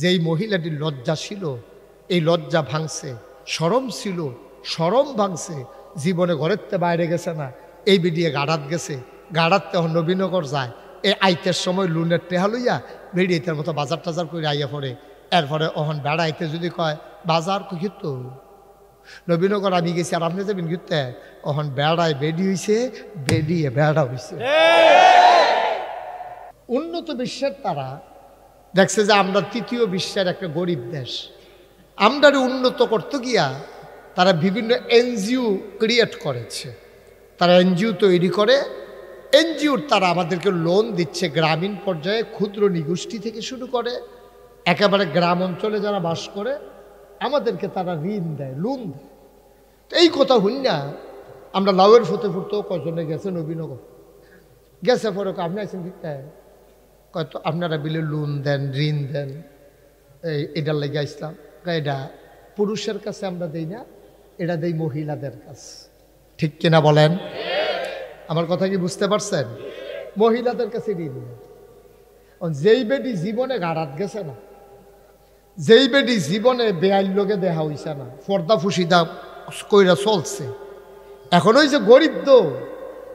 যেই মহিলাটির লজ্জা ছিল এই লজ্জা ভাঙছে, শরম ছিল শরম ভাঙছে, জীবনে ঘরের তে বাইরে গেছে না, এই বেডিয়ে গাড়াত গেছে, গাড়াত তখন নবীনগর যায়, এই আইতের সময় লুনের টেহা লইয়া বেড়িয়েতের মতো বাজার টাজার করে আইয়া পড়ে। এরপরে অহন বেড়াইতে যদি কয় বাজার কুকিত নবীনগর আমি গেছি আর আপনি যাবেন ঘুরতে, অহন বেড়ায় বেডি হইছে, বেডিয়ে বেড়া হইছে। উন্নত বিশ্বের তারা দেখছে যে আমরা তৃতীয় বিশ্বের একটা গরিব দেশ, আমরা উন্নত করতে গিয়া তারা বিভিন্ন এনজিও ক্রিয়েট করেছে, তারা এনজিও তৈরি করে, এনজিওর তারা আমাদেরকে লোন দিচ্ছে গ্রামীণ পর্যায়ে, ক্ষুদ্র নিগোষ্ঠী থেকে শুরু করে একেবারে গ্রাম অঞ্চলে যারা বাস করে আমাদেরকে তারা ঋণ দেয়, লোন দেয়। তো এই কথা হইন না আমরা লাউয়ের ফতে ফুটতেও কজনে গেছে নবীনগর, গেছে পরে আপনি আছেন ঠিক কয়তো আপনারা বিলে লোন দেন, ঋণ দেন, এটার লেগে আসলাম। এটা পুরুষের কাছে আমরা দেই না, এটা দেই মহিলাদের কাছে, ঠিক কিনা বলেন? আমার কথা কি বুঝতে পারছেন? মহিলাদের কাছে ঋণ নেই। যেই বেডি জীবনে গাড়াত গেছে না, যেই বেডি জীবনে বেআইন লোকে দেখা হইছে না, পর্দা ফুসিদা কইরা চলছে, এখন ওই যে গরিব তো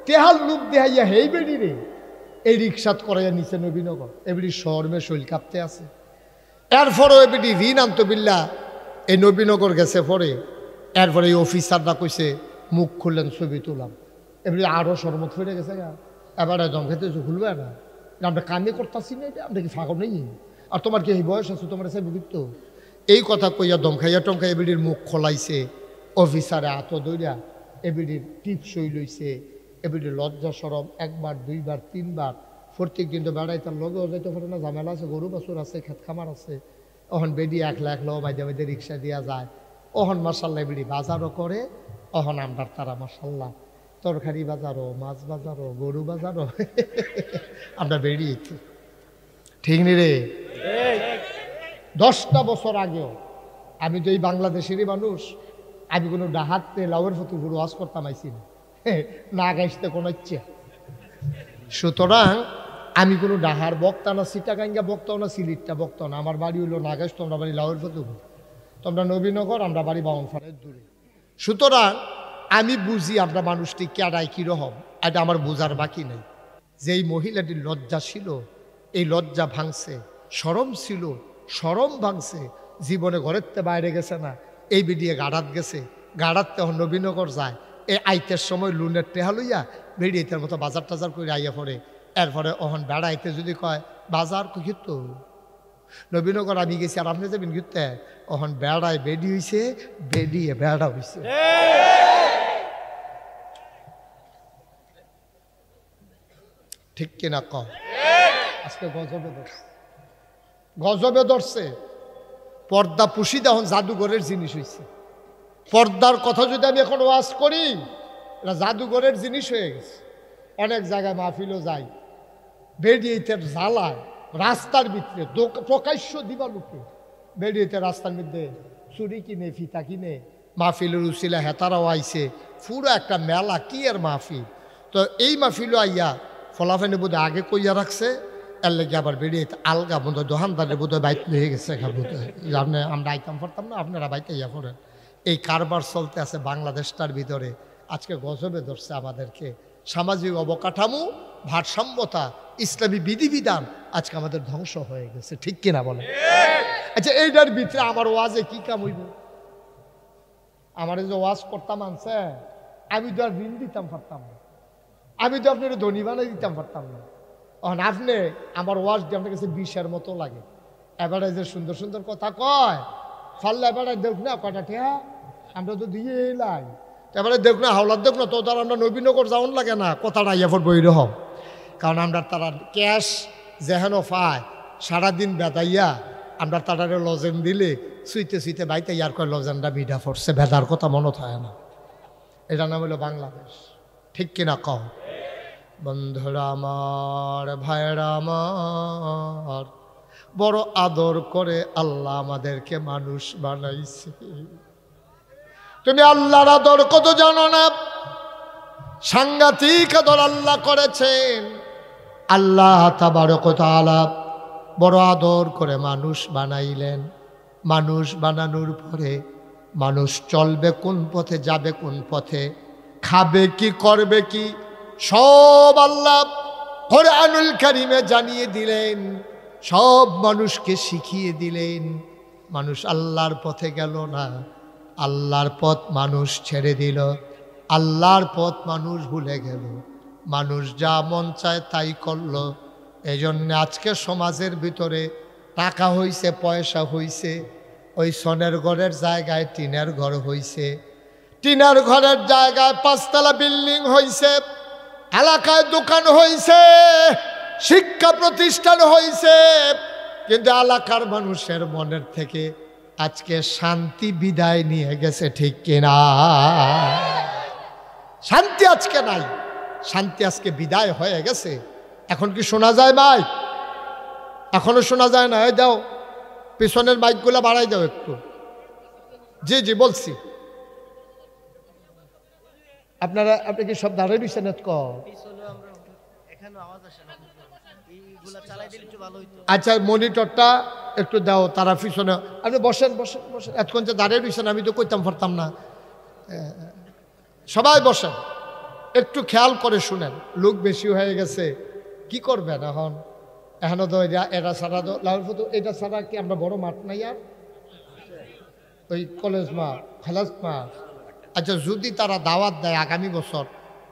তেহার লোক দেখাইয়া হেই বেডি রে এই রিক্সাত করাইয়া নিচে নবীনগর, এবিডি শহরে শৈল কাঁপতে আছে। এরপরও এবিডি ঋণ আনতো বিল্লা এই নবীনগর গেছে পরে, এরপরে এই অফিসাররা কইছে মুখ খুললেন ছবি তুলাম, এবারে আরও শরমত ফিরে গেছে গা, এবার দম খেতে খুলবে না, আমরা কামে করতেছি না, এটা আমরা কি ফাঁকো নেই, আর তোমার কি এই বয়স আছে তোমার সে বুঝিত, এই কথা কইয়া দম খাইয়া টমখাই এবিডির মুখ খোলাইছে। অফিসারে আত দইরা এবিডির টিপসই লইছে, এবিডির লজ্জা সরম একবার দুইবার তিনবার, প্রত্যেক দিন তো বেড়াই তার লগেও যাইতে পারে না, ঝামেলা আছে, গরু বাছুর আছে, খেত খামার আছে, অহন বেডি একলা একলা মাঝে মাঝে রিক্সা দিয়া যায়, অহন মার্শাল্লাহ বেডি বাজারও করে, অহন আমরা তারা মার্শাল্লাহ তরকারি বাজারও, মাছ বাজারও, গরু বাজারও আমরা বেরিয়েছি, ঠিক নি রে? 10টা বছর আগেও আমি তো এই বাংলাদেশেরই মানুষ, আমি কোনো ডাহাতে লাউয়ের ফটো পুরো ওয়াজ করতাম আইসি না গাইতে কোনো ইচ্ছা। সুতরাং আমি কোনো ডাহার বক্তা না, সিটাগাঙ্গা বক্তাও না, সিলিটটা বক্তাও না, আমার বাড়ি হইলো নাগাইশ, তোমরা বাড়ি লাউয়ের ফটো, তোমরা নবীনগর, আমরা বাড়ি বাউনফানের দূরে। সুতরাং আমি বুঝি আমরা মানুষটি কেডাই কীরকম, এটা আমার বোঝার বাকি নেই। যেই মহিলাটির লজ্জা ছিল এই লজ্জা ভাঙছে, শরম ছিল শরম ভাঙছে, জীবনে ঘরের তে বাইরে গেছে না, এই বেডিয়ে গাড়াত গেছে, গাড়াত তখন নবীনগর যায়, এই আইতের সময় লুনের টেহা লইয়া বেরিয়েতের মতো বাজার টাজার করে আইয়া পড়ে। এরপরে অহন বেড়াইতে যদি কয় বাজার কুকিত নবীনগর আমি গেছি আর আপনি যাবেন ঘুরতে, অহন বেড়ায় বেডি হইছে, বেডিয়ে বেড়া হইছে। ঠিক কিনা কম? আজকে গজবে ধরছে, গজবে ধরছে। পর্দা পুষিদা এখন জাদুঘরের জিনিস হয়েছে। পর্দার কথা যদি আমি এখন ওয়াজ করি, এটা জাদুঘরের জিনিস হয়ে গেছে। অনেক জায়গায় মাহফিলও যাই, বেডিয়েতে জ্বালায় রাস্তার ভিতরে প্রকাশ্য দিবালুকে, বেডিয়েতে রাস্তার মধ্যে চুরি কিনে ফিতা কিনে মাহফিলের উচিলা হেতারাও আইছে, পুরো একটা মেলা কি আর মাহফিল। তো এই মাহফিলও আইয়া ফলাফেনে বোধহয় আগে কইয়া রাখছে, এর লেগে আবার বেরিয়ে আলগা বোধ হয় দোকানদারে বোধহয় বাইতে হয়ে গেছে, আমরা আইতাম পারতাম না, আপনারা বাইতে ইয়া করেন। এই কারবার চলতে আছে বাংলাদেশটার ভিতরে। আজকে গজবে ধরছে আমাদেরকে। সামাজিক অবকাঠামো, ভারসাম্যতা, ইসলামী বিধিবিধান আজকে আমাদের ধ্বংস হয়ে গেছে, ঠিক কিনা বলে? আচ্ছা, এইটার ভিতরে আমার ওয়াজে কি কাম হইব? আমার যে ওয়াজ করতাম আনছে, আমি তো আর ঋণ দিতাম পারতাম না, আমি তো আপনার ধনী বানাই দিতাম পারতাম না। আপনি আমার ওয়াজ দিয়ে আপনার কাছে বিষের মতো লাগে। এবারে যে সুন্দর সুন্দর কথা কয়, ফাল্লা এবারে দেখ না কয়টা ঠেয়া আমরা তো দিয়ে এলাই, এবারে দেখ না হাওলার দেখ না, তো তার আমরা নবীনগর যাওয়ান লাগে না, কথাটা ইয়ে বই রকম। কারণ আমরা তারা ক্যাশ যেহেন পায় সারাদিন বেদাইয়া, আমরা তারারে লজেন দিলে সুইতে সুইতে বাইতে ইয়ার কয় লজেনটা বিডা পড়ছে, বেদার কথা মনে থাকে না। এটার নাম হলো বাংলাদেশ, ঠিক কিনা কও? বন্ধুরা আমার, ভাইরা আমার, বড় আদর করে আল্লাহ আমাদেরকে মানুষ বানাইছে। তুমি আল্লাহর আদর কত জানো না? সাংঘাতিক আদর আল্লাহ করেছেন। আল্লাহ তাবারক ওয়া তাআলা বড় আদর করে মানুষ বানাইলেন। মানুষ বানানোর পরে মানুষ চলবে কোন পথে, যাবে কোন পথে, খাবে কি, করবে কি, সব আল্লাহ কোরআনুল কারীমে জানিয়ে দিলেন, সব মানুষকে শিখিয়ে দিলেন। মানুষ আল্লাহর পথে গেল না, আল্লাহর পথ মানুষ ছেড়ে দিল, আল্লাহর পথ মানুষ ভুলে গেল, মানুষ যা মন চায় তাই করলো। এই জন্য আজকে সমাজের ভিতরে টাকা হইছে, পয়সা হইছে, ওই সোনের ঘরের জায়গায় টিনের ঘর হইছে, টিনের ঘরের জায়গায় 5 তলা বিল্ডিং হইছে, এলাকায় দোকান হইছে, শিক্ষা প্রতিষ্ঠান হইছে, কিন্তু এলাকার মানুষের মনের থেকে আজকে শান্তি বিদায় নিয়ে গেছে, ঠিক কিনা? শান্তি আজকে নাই, শান্তি আজকে বিদায় হয়ে গেছে। এখন কি শোনা যায় ভাই? এখনো শোনা যায় না? দাও পিছনের মাইকগুলো বাড়াই দাও একটু। জি জি বলছি। আপনি কি সব দাঁড়িয়ে দিচ্ছেন? আচ্ছা মনিটরটা একটু দাও, তারা পিছনে। আপনি বসেন বসেন বসেন, এতক্ষণ যে দাঁড়িয়ে দিচ্ছেন আমি তো কইতাম পারতাম না। সবাই বসেন, একটু খেয়াল করে শুনেন। লোক বেশি হয়ে গেছে, কি করবেন এখন? এখনো তো এটা ছাড়া তো লাউরফুতো, এটা ছাড়া কি আমরা বড় মাঠ নাই আর? ওই কলেজ মাঠ, খেলাস মাঠ। আচ্ছা যদি তারা দাওয়াত দেয় আগামী বছর,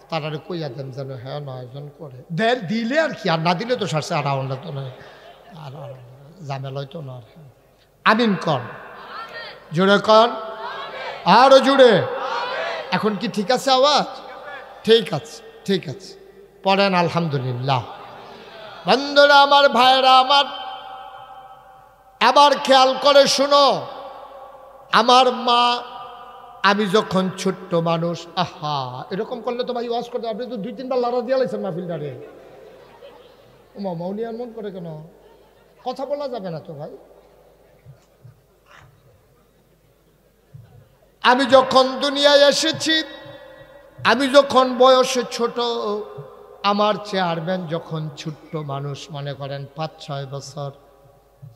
তারা কইয়া দেন যেন হ্যাঁ 9 জন করে দেন, দিলে আর কি, আর না দিলে তো সারছে আর আমরা তো নয়, আর ঝামেলায় তো না। আমিন কন, জোরে কন, আরো জুড়ে। এখন কি ঠিক আছে আওয়াজ? ঠিক আছে, ঠিক আছে, পড়েন আলহামদুলিল্লাহ। বন্ধুরা আমার, ভাইরা আমার, আবার খেয়াল করে শুনো। আমার মা, আমি যখন ছোট্ট মানুষ, আহা এরকম করলে তো ভাই ওয়াজ করতে, আপনি তো 2-3 বার লড়া দিয়ে লাইছেন মাহফিলটারে। মৌনি আর মন করে কেন? কথা বলা যাবে না তো ভাই। আমি যখন দুনিয়ায় এসেছি, আমি যখন বয়সে ছোট, আমার চেয়ারম্যান যখন ছোট্ট মানুষ, মনে করেন 5-6 বছর,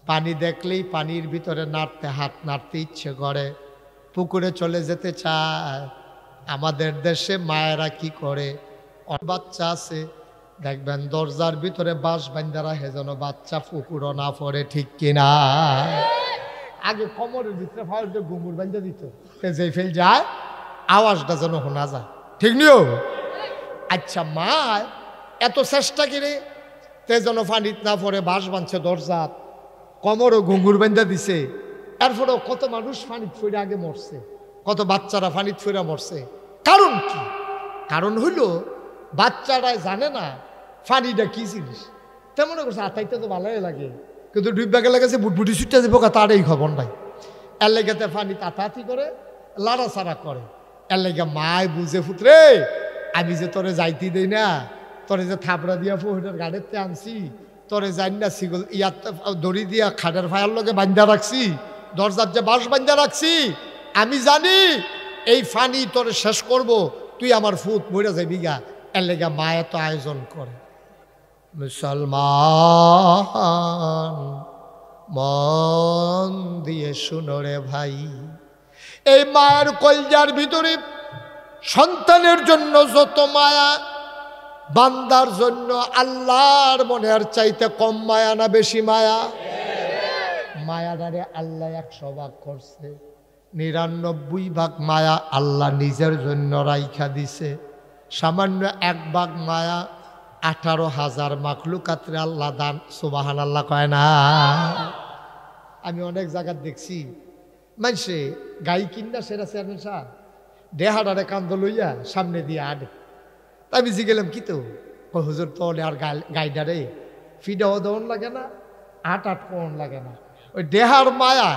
পানি দেখলেই পানির ভিতরে নাড়তে, হাত নাড়তে ইচ্ছে করে, পুকুরে চলে যেতে চায়। আমাদের দেশে মায়েরা কি করে, বাচ্চা আছে দেখবেন দরজার ভিতরে বাঁশ বান্ধা রাখে যেন বাচ্চা পুকুরও না পড়ে, ঠিক কিনা? আগে কোমরের ভিতরে ফাউলটা ঘুঙুর বান্ধা দিত, যে ফেল যায় আওয়াজটা যেন শোনা যায়, ঠিক নিও? আচ্ছা মা এত চেষ্টা করে তে যেন পানিত না পড়ে বাঁশ বাঁধছে দরজাত, কোমরও ঘুঙুর বান্ধা দিছে, এরপরেও কত মানুষ পানিত ফিরে আগে মরছে, কত বাচ্চারা পানিত ফিরে মরছে। কারণ কি? কারণ হইল বাচ্চারাই জানে না পানিটা কি জিনিস। তেমন করছে আতাইতে তো ভালোই লাগে, কিন্তু ডুববা গেলে গেছে বুটবুটি ছুটতে যাবো, তার এই খবর নাই। এর লেগেতে পানি তাতাতি করে, লাড়াচাড়া করে। এর লেগে মায় বুঝে ফুতরে, আমি যে তোরে যাইতে দেই না, তোরে যে থাপড়া দিয়া ফুটের গাড়িতে আনছি, তোরে যাই না সিগল ইয়াত দড়ি দিয়া খাটের ফায়ার লগে বান্ধা রাখছি, দরজার যে বাঁশ বান্ধা রাখছি, আমি জানি এই ফানি তোরে শেষ করব, তুই আমার ফুট মরে যাবি গা। এর লেগে মা এত আয়োজন করে। মুসলমান মন দিয়ে শুনো রে ভাই, এই মায়ের কলজার ভিতরে সন্তানের জন্য যত মায়া, বান্দার জন্য আল্লাহর মনের চাইতে কম মায়া না বেশি মায়া? মায়াটারে আল্লাহ 100 ভাগ করছে, 99 ভাগ মায়া আল্লাহ নিজের জন্য রাইখা দিছে। সামান্য 1 ভাগ মায়া 18,000 মাখলুকাতরে আল্লাহ দান। সুবহানাল্লাহ কয় না? আমি অনেক জায়গা দেখছি মানুষে গাই কিনা সেরা চেয়ারম্যান সাহ দেহাডারে কান্দ লইয়া সামনে দিয়ে আডে। আমি জিগেলাম কি তো হুজুর তলে আর গাইডারে ফিডাও দেওয়ান লাগে না, আট কোন লাগে না, ওই দেহার মায়া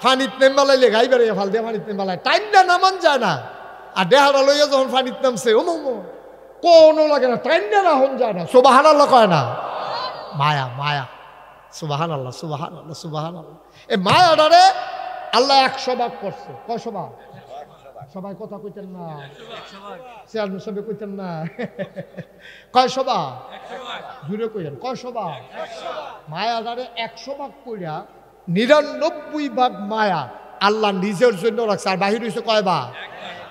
ফানিত নেমবালাইলে গাই বেড়ে ফাল দিয়ে ফানিত নেমবালায় টাইম না নামান যায় না। আর দেহারা লইয়া যখন ফানিত নামছে ও মো কোনো লাগে না, টাইম না না হন যায় না। সুবহানাল্লাহ কয় না? মায়া মায়া, সুবহানাল্লাহ সুবহানাল্লাহ সুবহানাল্লাহ। এই মায়াটারে আল্লাহ 100 ভাগ করছে। কয়শো ভাগ? সবাই কথা কইতেন না, চেয়ারম্যান সবাই কইতেন না। কয় সভা? জুড়ে কইলেন কয় সভা? মায়াদারে 100 ভাগ কইরা 99 ভাগ মায়া আল্লাহ নিজের জন্য রাখছে। আর বাহির হইছে কয় ভাগ?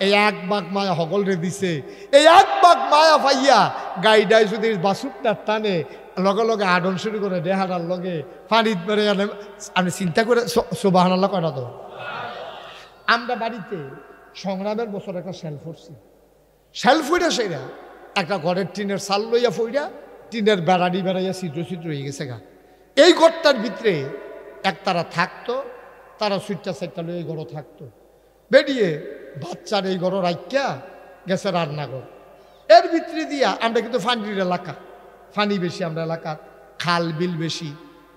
এই 1 ভাগ মায়া হগল রে দিছে। এই 1 ভাগ মায়া পাইয়া গাইডাই যদি বাসুকটার টানে লগে লগে আডন শুরু করে দেহারার লগে পানিত বেড়ে আনে। আমি চিন্তা করে সুবহানাল্লাহ কয়টা তো। আমরা বাড়িতে সংগ্রামের বছর একটা শেল ফুটছি। শেল ফুইরা সেরা একটা ঘরের টিনের চাল লইয়া ফুইরা টিনের বেড়াড়ি বেড়াইয়া ছিদ্র ছিদ্র হয়ে গেছে গা। এই ঘরটার ভিতরে তারা থাকতো, তারা সুইটটা সাইটটা লইয়া এই ঘরও থাকতো। বেরিয়ে বাচ্চার এই ঘর রাখিয়া গেছে রান্নাঘর। এর ভিতরে দিয়া আমরা কিন্তু ফানির এলাকা, ফানি বেশি আমরা এলাকার, খাল বিল বেশি।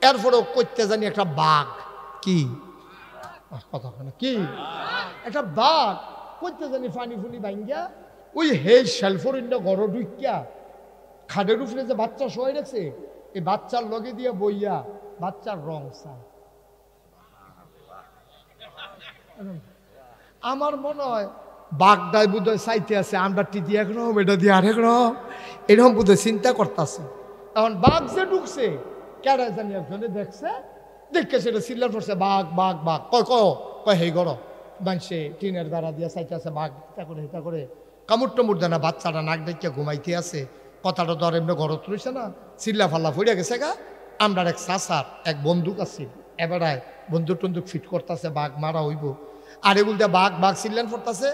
এরপরেও করতে জানি একটা বাঘ, কি কথা কি একটা বাঘ করতে জানি ফানি ফুনি ভাঙ্গিয়া ওই হে শেলফরিন্ড ঘর ঢুকিয়া খাটের উপরে যে বাচ্চা শোয় রেখেছে এই বাচ্চার লগে দিয়া বইয়া বাচ্চার রং চায়। আমার মনে হয় বাঘটাই বোধহয় চাইতে আছে আমরা টিটি একরকম এটা দিয়ে আরেক রকম এরকম বোধহয় চিন্তা করতেছে। এখন বাঘ যে ঢুকছে কেডা জানি একজনে দেখছে, দেখে সেটা চিল্লার পড়ছে বাঘ বাঘ বাঘ। কয় কয় হেই গর মানুষে টিনের বেড়া দিয়া চাইতে আছে বাঘ হিতা করে কামড় টমুর দেয় না। বাচ্চারা নাক ডাকিয়া ঘুমাইতে আছে, কথাটা তো আর এমনি ঘরত রয়েছে না, চিল্লা ফাল্লা ফইরা গেছে গা। আমরা এক চাচার এক বন্দুক আছে, এবারায় বন্দুক টন্দুক ফিট করতেছে বাঘ মারা হইব। আর এগুলো দিয়ে বাঘ বাঘ চিল্লান করতেছে।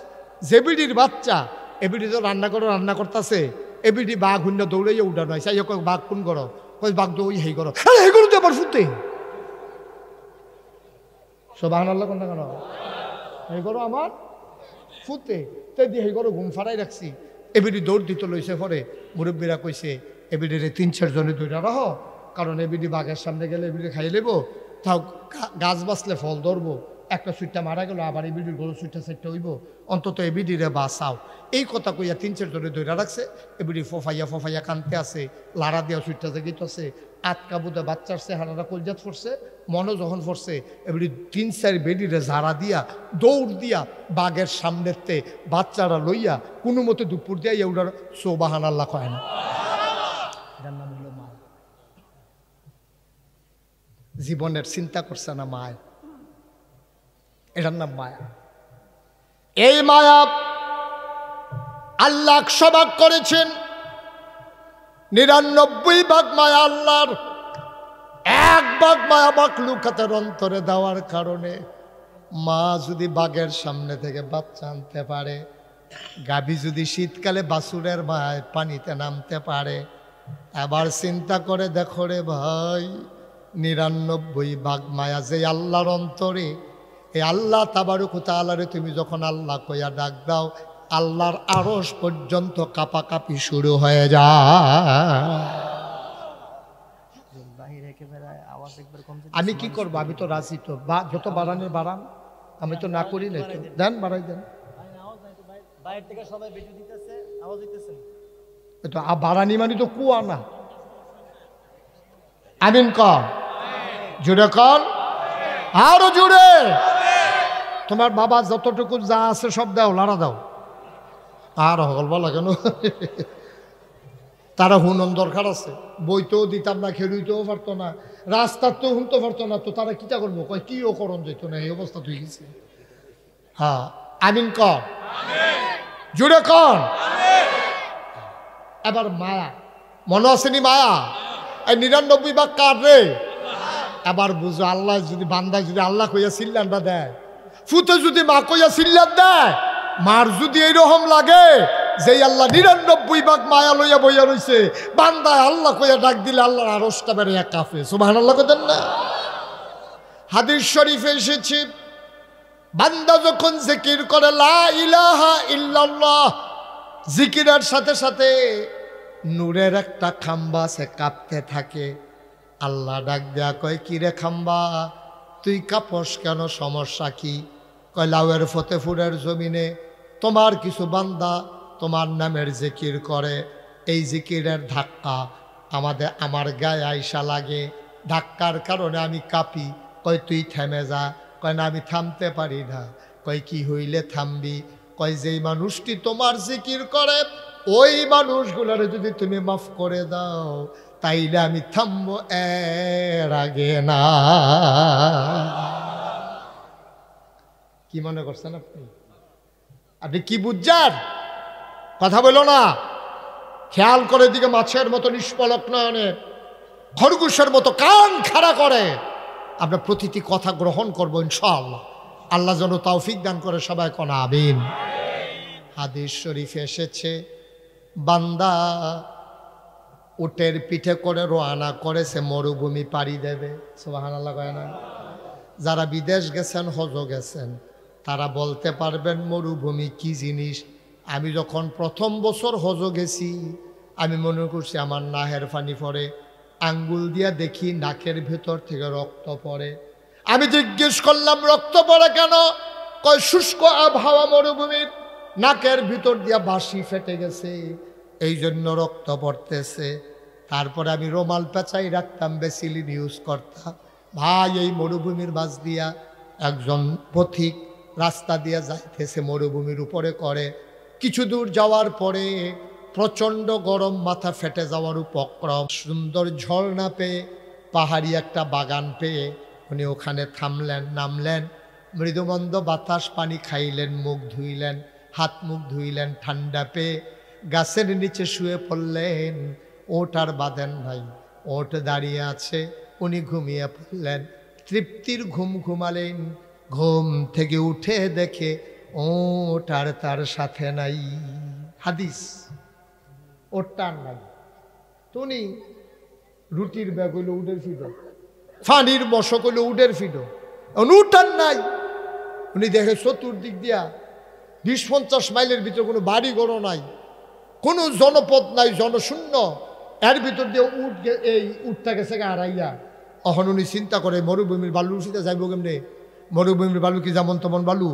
জেবিডির বাচ্চা এবিডি তো রান্না করতেছে, এবিডি বাঘ হুন্য দৌড়াইয়া উঠানো হয়। চাই বাঘ কোন করো, কই বাঘ তো ওই হেই করো, হেই করো তো আবার ফুটে সুবহানাল্লাহ কোনটা কেন হেই করো আমার ফুটে তাই দিয়ে হেই করো ঘুম ফাড়াই রাখছি। এবিডি দৌড় দিতে লইছে পরে মুরব্বীরা কইছে এবিডিরে 3-4 জনে দৌড়া রাহ, কারণ এবিডি বাঘের সামনে গেলে এবিডি খাইয়ে নেবো, তাও গাছ বাঁচলে ফল ধরবো। একটা সুইটটা মারা গেল, আবার এবিডির গরু সুইটটা সেটটা হইব, অন্তত এবিডিরে বাঁচাও। এই কথা কইয়া 3-4 জনে দৌড়া রাখছে। এবিডি ফোফাইয়া কানতে আছে, লাড়া দিয়া সুইটটা জেগিতেছে। আটকা বুধে বাচ্চার চেহারাটা কলজাত পড়ছে, মনও যখন পড়ছে এবিডি 3-4 বেডিরে ঝাড়া দিয়া দৌড় দিয়া বাঘের সামনেতে বাচ্চারা লইয়া কোনো মতে দুপুর দিয়া এউডার সুবহানাল্লাহ কয় না। এটার নাম হলো মায়। জীবনের চিন্তা করছে না মায়, এটার নাম মায়া। এই মায়া আল্লাহ 100 ভাগ করেছেন, 99 ভাগ মায়া আল্লাহর, 1 ভাগ মায়া মাখলুকাতের অন্তরে দেওয়ার কারণে মা যদি বাঘের সামনে থেকে বাচ্চা আনতে পারে, গাভী যদি শীতকালে বাছুরের মায় পানিতে নামতে পারে, এবার চিন্তা করে দেখো রে ভাই 99 ভাগ মায়া যে আল্লাহর অন্তরে, এই আল্লাহ তাবারক ওয়া তাআলারে তুমি যখন আল্লাহ কইয়া ডাক দাও, আল্লাহর আরশ পর্যন্ত কাঁপাকাঁপি শুরু হয়ে যায়। আমি কি করবো, আমি তো রাজি তো, যত বাড়ানোর বাড়ান, আমি তো না করি না, দেন বাড়াই দেন। বাড়ানি মানে তো কুয়া না। আমিন কর, জুড়ে কর, আরো জুড়ে। তোমার বাবা যতটুকু যা আছে সব দাও, লাড়া দাও। আর হল বলা কেন, তারা হুনন দরকার আছে। বইতেও দিতাম না, খেলুইতেও পারতো না, রাস্তার তো শুনতে পারতো না, তো তারা কিটা করবো, কয় কিও করণ যেত না, এই অবস্থা তুই গেছে। হ্যাঁ আমিন কর, জুড়ে কর। এবার মায়া মনে আসেনি, মায়া এই 99 ভাগ কার রে? এবার বুঝো, আল্লাহ যদি বান্দায় যদি আল্লাহ কইয়া সিল্লানটা দেয়, ফুতে যদি মা কইয়া সিল্লান দেয়, মার যদি এইরকম লাগে যে আল্লাহ 99 ভাগ মায়া লইয়া বইয়া রইছে, বান্দায় আল্লাহ কইয়া ডাক দিলে আল্লাহর আরশটা বেড়ে কাঁপে। সুবহানাল্লাহ কইতেন না? হাদিস শরীফে এসেছে, বান্দা যখন জিকির করে লা ইলাহা ইল্লাল্লাহ, জিকিরের সাথে সাথে নূরের একটা খাম্বা সে কাঁপতে থাকে। আল্লাহ ডাক দেয়া কয়, কি রে খাম্বা, তুই কাঁপস কেন, সমস্যা কি? কয়, লাউয়ের ফতেপুরের জমিনে তোমার কিছু বান্দা তোমার নামের জিকির করে, এই জিকিরের ধাক্কা আমার গায়ে আইসা লাগে, ধাক্কার কারণে আমি কাঁপি। কয়, তুই থেমে যা। কয়, না আমি থামতে পারি না। কয়, কি হইলে থামবি? কয় যেই মানুষটি তোমার জিকির করে ওই মানুষগুলারে যদি তুমি মাফ করে দাও তাইলে আমি থামবো এর আগে না। কি মনে করছেন আপনি? আপনি কি বুঝছেন? কথা বলো না, খেয়াল করে দিকে মাছের মতো নিষ্পলক নয়নে খরগোশের মতো কান খাড়া করে আমরা প্রতিটি কথা গ্রহণ করবো ইনশাআল্লাহ। আল্লাহ যেন তৌফিক দান করে, সবাই কোন আমিন। হাদিস শরীফে এসেছে বান্দা উটের পিঠে করে রওনা করেছে মরুভূমি পাড়ি দেবে। সুবহানাল্লাহ কয় না? যারা বিদেশ গেছেন, হজ গেছেন, তারা বলতে পারবেন মরুভূমি কি জিনিস। আমি যখন প্রথম বছর হজ গেছি আমি মনে করছি আমার নাহের পানি পড়ে, আঙ্গুল দিয়া দেখি নাকের ভেতর থেকে রক্ত পড়ে। আমি জিজ্ঞেস করলাম রক্ত পড়ে কেন? কয় শুষ্ক আবহাওয়া মরুভূমির, নাকের ভিতর দিয়া বাঁশি ফেটে গেছে, এই জন্য রক্ত পড়তেছে। তারপরে আমি রুমাল পেঁচাই রাখতাম, বেসিলিন ইউজ করতাম। ভাই এই মরুভূমির মাঝ দিয়া একজন পথিক রাস্তা দিয়া যাইতেছে, মরুভূমির উপরে করে। কিছু দূর যাওয়ার পরে প্রচণ্ড গরম, মাথা ফেটে যাওয়ার উপক্রম। সুন্দর ঝর্ণা পেয়ে, পাহাড়ি একটা বাগান পেয়ে উনি ওখানে থামলেন, নামলেন, মৃদুমন্দ বাতাস পানি খাইলেন, মুখ ধুইলেন, হাত মুখ ধুইলেন, ঠান্ডা পেয়ে গাছের নিচে শুয়ে পড়লেন। ওট আর বাঁধেন ভাই, ওট দাঁড়িয়ে আছে, উনি ঘুমিয়ে পড়লেন। তৃপ্তির ঘুম ঘুমালেন। ঘুম থেকে উঠে দেখে ওট আর তার সাথে নাই। হাদিস, ওটটা আর নাই। তুমি রুটির ব্যাগ হইলো উডের ফিডো, ফানির মশক হইলো উডের ফিডো, উঠান নাই। উনি দেখে চতুর্দিক দিয়া 20-50 মাইলের ভিতরে কোনো বাড়ি ঘরও নাই, কোনো জনপদ নাই, জনশূন্য। এর ভিতর দিয়ে এই উঠটা গেছে হারাইয়া। এখন উনি চিন্তা করে মরুভূমির বালু উঠিতে যাইব কেমনে? মরুভূমির বালু কি যেমন তেমন বালু?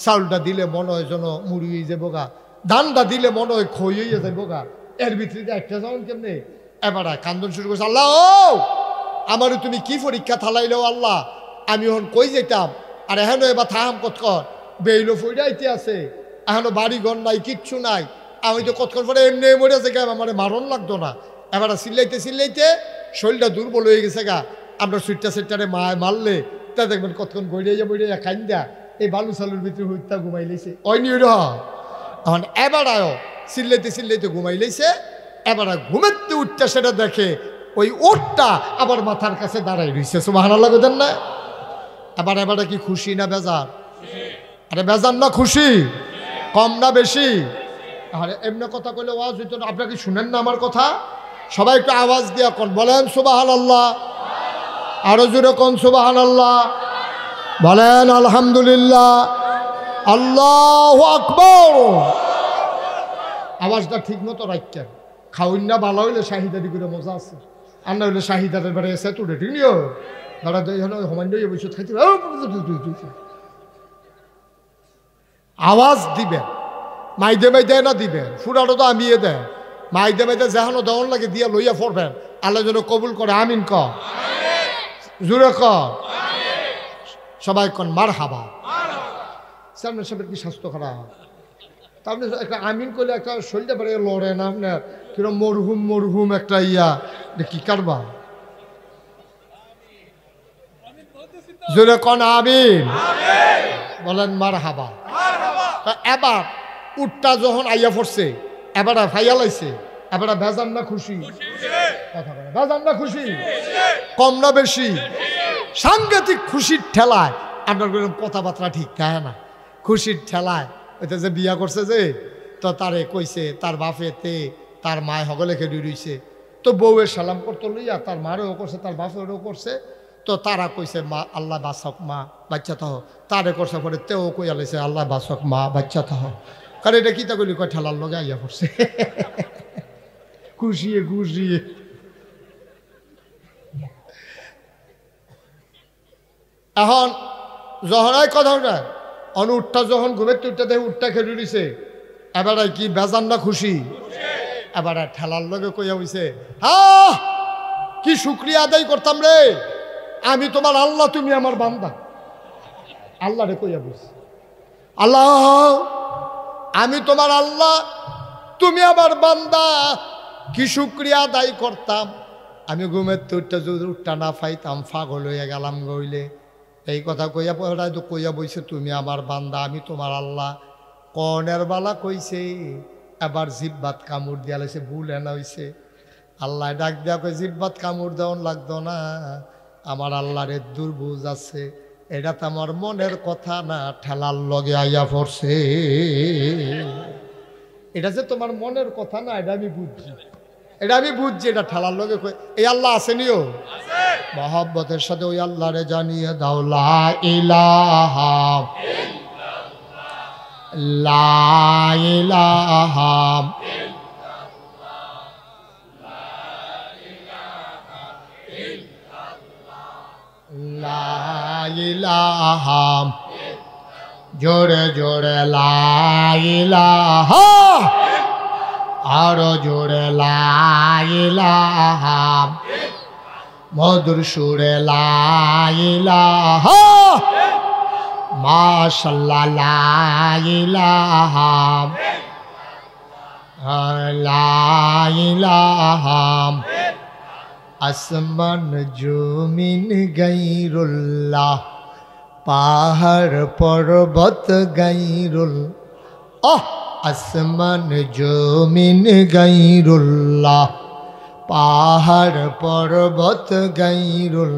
চাউলটা দিলে মনে হয় যেন মুড়ি হয়ে যাবো গা, ধানটা দিলে মনে হয় খই হইয়া যাইব গা, এর ভিতরে একটা যেমন কেমনে? এবার কান্দন শুরু করছে, আল্লাহ ও আমারও তুমি কি পরীক্ষা থালাইলেও আল্লাহ, আমি এখন কই যেতাম? আর এখনো এবার থাম কতক্ষণ বেইলো ফইরাইতে আছে, এখনো বাড়ি ঘর নাই, কিচ্ছু নাই। আমি তো কতক্ষণ পরে এমনি মরে আছে গা, আমার মারণ লাগতো না। এবার চিল্লাইতে চিল্লাইতে শরীরটা দুর্বল হয়ে গেছে গা। আমরা সুইটটা সেটারে মারলে তা দেখবেন কতক্ষণ গড়িয়ে বইড়িয়া খাইন্দা এই বালু সালুর ভিতরে হইতা ঘুমাই লেছে। অন্য এখন এবার আয়ো চিল্লাইতে চিল্লাইতে ঘুমাই লেছে। এবার ঘুমাতে উঠতে সেটা দেখে ওই ওটটা আবার মাথার কাছে দাঁড়াই রয়েছে। সুবহানাল্লাহ কইতেন না? এবার কি খুশি না বেজার? আরে বেজার না খুশি? কম না বেশি? আরে এমনি কথা কইলে ওয়াজ হইতো না। আপনারা কি শুনেন না আমার কথা? সবাই একটু আওয়াজ দিয়া কোন বলেন সুবহানাল্লাহ, আরো জোরে কোন সুবহানাল্লাহ, বলেন আলহামদুলিল্লাহ, আল্লাহু আকবার। আওয়াজটা ঠিক মতো রাখেন। খাওয়ান না ভালো হইলে শাহিদারি করে মজা আছে, আর না হইলে শাহিদারের বাড়ি এসে তুলে ঠিক নিও দাঁড়া হমান্য বসে খাইতে আওয়াজ দিবেন। মাইদে মাইদে না দিবেন, ফুরাটো তো আমিয়ে দেয়। মাইদে মাইদে যেহানো দেওয়ান লাগে দিয়া লইয়া পড়বেন। আল্লাহ যেন কবুল করে, আমিন ক, জুড়ে ক, সবাই কন মার হাবা। চেয়ারম্যান সাহেবের কি স্বাস্থ্য খারাপ? তারপরে একটা আমিন করলে একটা শরীরটা বেড়ে লড়ে না আপনার কিরম মরহুম মরহুম একটা ইয়া কি কারবা। জোরে কন আমিন, বলেন মার হাবা। এবার উটটা যখন আইয়া পড়ছে, এবার ফাইয়া লাইছে, এবার বেজান না খুশি? কথা বলে বেজান না খুশি? কম না বেশি? সাংঘাতিক খুশির ঠেলায় আপনার কথাবার্তা ঠিক থাকে না। খুশির ঠেলায় ওইটা যে বিয়া করছে যে, তো তারে কইছে তার বাপেতে তার মায় হগলে খেয়ে রইছে। তো বউয়ের সালাম করতে লইয়া তার মারেও করছে, তার বাপেরও করছে। তো তারা কইছে মা আল্লাহ বাসক মা বাচ্চা তাহ, তারে করছে পরে তেও কইয়া লাইছে আল্লাহ বাসক মা বাচ্চা তাহ। কারণ এটা কিতা কইলি কয় ঠেলার লগে আইয়া পড়ছে খুশিয়ে খুশিয়ে। এখন যখন কথা ওটা উঠটা যখন ঘুমের উঠটা দেখে উঠটা খেলে দিছে, এবার কি বেজান না খুশি? এবার ঠেলার লগে কইয়া হইছে, হ্যাঁ কি শুক্রিয়া আদায় করতাম রে, আমি তোমার আল্লাহ, তুমি আমার বান্দা। আল্লাহ রে কইয়া বুঝছি, আল্লাহ আমি তোমার আল্লাহ, তুমি আমার বান্দা। কি শুকরিয়া আদায় করতাম। আমি ঘুমের তুইটা যদি উঠটা না পাইতাম পাগল হইয়া গেলাম গইলে। এই কথা কইয়া পড়ায় তো কইয়া বইছে তুমি আমার বান্দা, আমি তোমার আল্লাহ। কনের বালা কইছে, এবার জিব্বাত কামড় দিয়া লাইছে, ভুল এনা হইছে। আল্লাহ ডাক দিয়া কই জিব্বাত কামড় দেওয়ান লাগতো না, আমার আল্লাহর দুর্বুঝ আছে, এটা তো আমার মনের কথা না, ঠেলার লগে আইয়া পড়ছে। এটা যে তোমার মনের কথা না, এটা আমি বুঝছি, এটা ঠেলার লগে। এই আল্লাহ আসেনিও মহব্বতের সাথে ওই আল্লাহরে জানিয়ে দাও লা ইলাহা লা ইলাহা লা ইলাহা, জোরে জোরে লা ইলাহা, আরো জোরে লা ইলাহা, মধুর সুরে লা ইলাহা, মাশাআল্লাহ লা ইলাহা লা ইলাহা। আসমান জমিন গাইরুল্লাহ, পাহাড় পর্বত গাইরুল, আসমান জমিন গাইরুল্লাহ, পাহাড় পর্বত গাইরুল,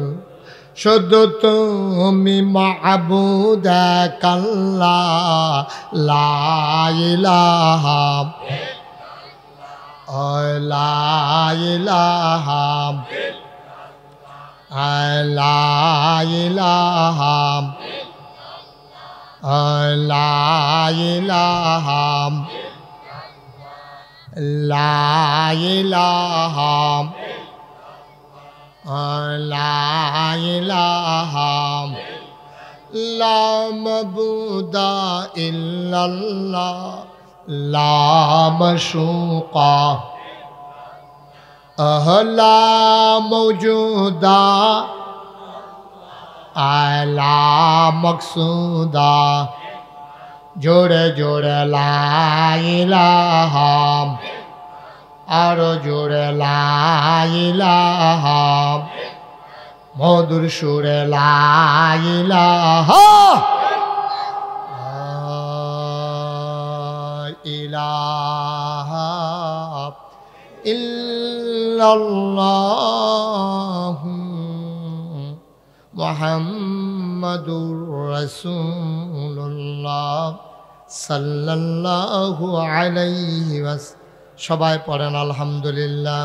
শুধু তুমি মাবুদ আল্লাহ লা ইলাহা লা ইলাহা লা ইলাহা লা ইলাহা লা ইলাহা লা ইলাহা লা মাবুদা ইল্লাল্লাহ লা মাশুকা লা মওজুদা লা মকসুদা। জোরে জোরে লা ইলাহা, আরো জোরে লা ইলাহা, মধুর সুরে লা ইলাহা ইলাহা ইল্লাল্লাহু মুহাম্মাদুর রাসূলুল্লাহ সাল্লাল্লাহু আলাইহি ওয়াসাল্লাম। সবাই পড়েন আলহামদুলিল্লাহ,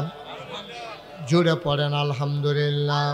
জোরে পড়েন আলহামদুলিল্লাহ।